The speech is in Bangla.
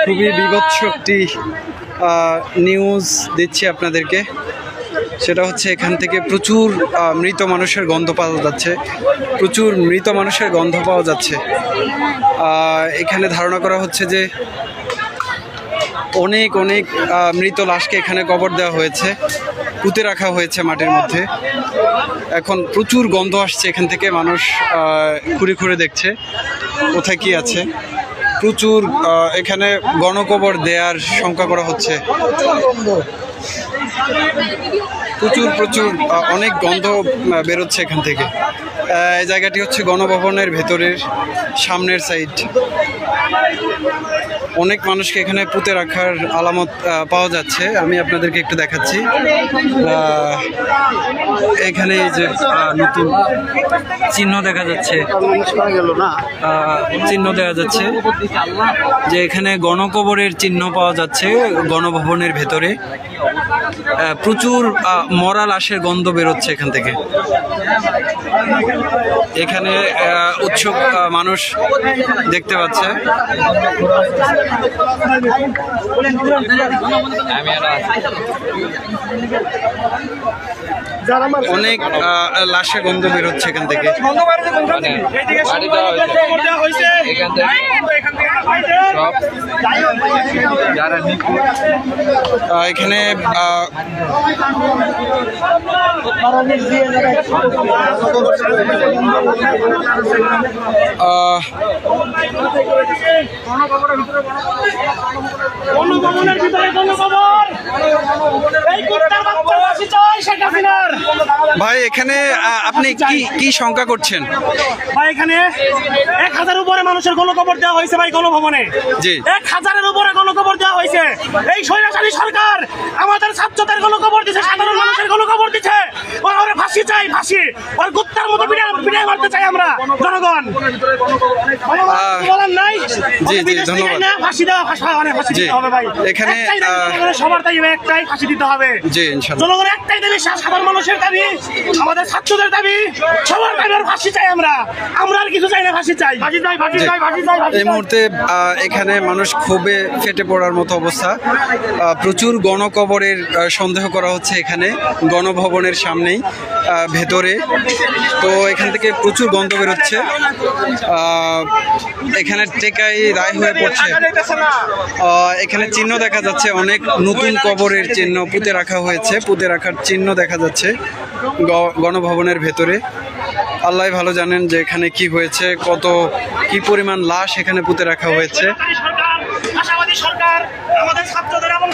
খুবই বিভৎস একটি নিউজ দিচ্ছি আপনাদেরকে। সেটা হচ্ছে এখান থেকে প্রচুর মৃত মানুষের গন্ধ পাওয়া যাচ্ছে, প্রচুর মৃত মানুষের গন্ধ পাওয়া যাচ্ছে। এখানে ধারণা করা হচ্ছে যে অনেক অনেক মৃত লাশকে এখানে কবর দেওয়া হয়েছে, পুঁতে রাখা হয়েছে মাটির মধ্যে। এখন প্রচুর গন্ধ আসছে এখান থেকে, মানুষ ঘুরে ঘুরে দেখছে কোথায় কি আছে। প্রচুর এখানে গণকবর দেওয়ার শঙ্কা করা হচ্ছে। প্রচুর প্রচুর অনেক গন্ধ বেরোচ্ছে এখান থেকে। এই জায়গাটি হচ্ছে গণভবনের ভেতরের সামনের সাইড। অনেক মানুষকে এখানে পুঁতে রাখার আলামত পাওয়া যাচ্ছে। আমি আপনাদেরকে একটু দেখাচ্ছি। এখানে এই যে নতুন চিহ্ন দেখা যাচ্ছে, চিহ্ন দেখা যাচ্ছে যে এখানে গণকবরের চিহ্ন পাওয়া যাচ্ছে গণভবনের ভেতরে। প্রচুর মরা লাশের গন্ধ বেরোচ্ছে এখান থেকে। এখানে উৎসুক মানুষ দেখতে পাচ্ছে। অনেক লাশের গন্ধ বেরোচ্ছে এখান থেকে। এখানে ভাই এখানে আপনি কি শঙ্কা করছেন? ভাই এখানে 1000 উপরে মানুষের গণকবর দেওয়া হয়েছে ভাই গণভবনে। জি, 1000-এর উপরে গণকবর দেওয়া হয়েছে। এই স্বৈরাচারী সরকার আমাদের ছাত্রদের গণকবর দিচ্ছে, সাধারণ মানুষের গণকবর দিচ্ছে। ওরা ফাঁসি চাই, ফাঁসি। ওর কুত্তার মতো পিটাই মারতে চাই আমরা জনগণ। বলার নাই। জি জি, ধন্যবাদ। ফাঁসি দেওয়া, ফাঁসি দিতে হবে ভাই। এখানে সবার দাবি একটাই, ফাঁসি দিতে হবে। জি, ইনশাআল্লাহ। জনগণের একটাই দাবি, সাধারণ মানুষের দাবি, আমাদের ছাত্রদের দাবি, সবার দাবি ফাঁসি চাই। আমরা আর কিছু চাই না, ফাঁসি চাই, ফাঁসি চাই, ফাঁসি চাই, ফাঁসি চাই। এই মুহূর্তে এখানে মানুষ ক্ষোভে ফেটে পড়ার মতো অবস্থা। প্রচুর গণকবরের সন্দেহ করা হচ্ছে এখানে গণভবনের সামনেই ভেতরে। তো এখান থেকে প্রচুর গন্ধ বেরোচ্ছে। এখানে টেকাই রায় হয়ে পড়ছে। এখানে চিহ্ন দেখা যাচ্ছে, অনেক নতুন কবরের চিহ্ন পুঁতে রাখা হয়েছে, পুঁতে রাখার চিহ্ন দেখা যাচ্ছে গণভবনের ভেতরে। আল্লাহ ভালো জানেন যে এখানে কি হয়েছে, কি পরিমাণ লাশ এখানে পুঁতে রাখা হয়েছে। আশাবাদী সরকার আমাদের ছাত্রদের এবং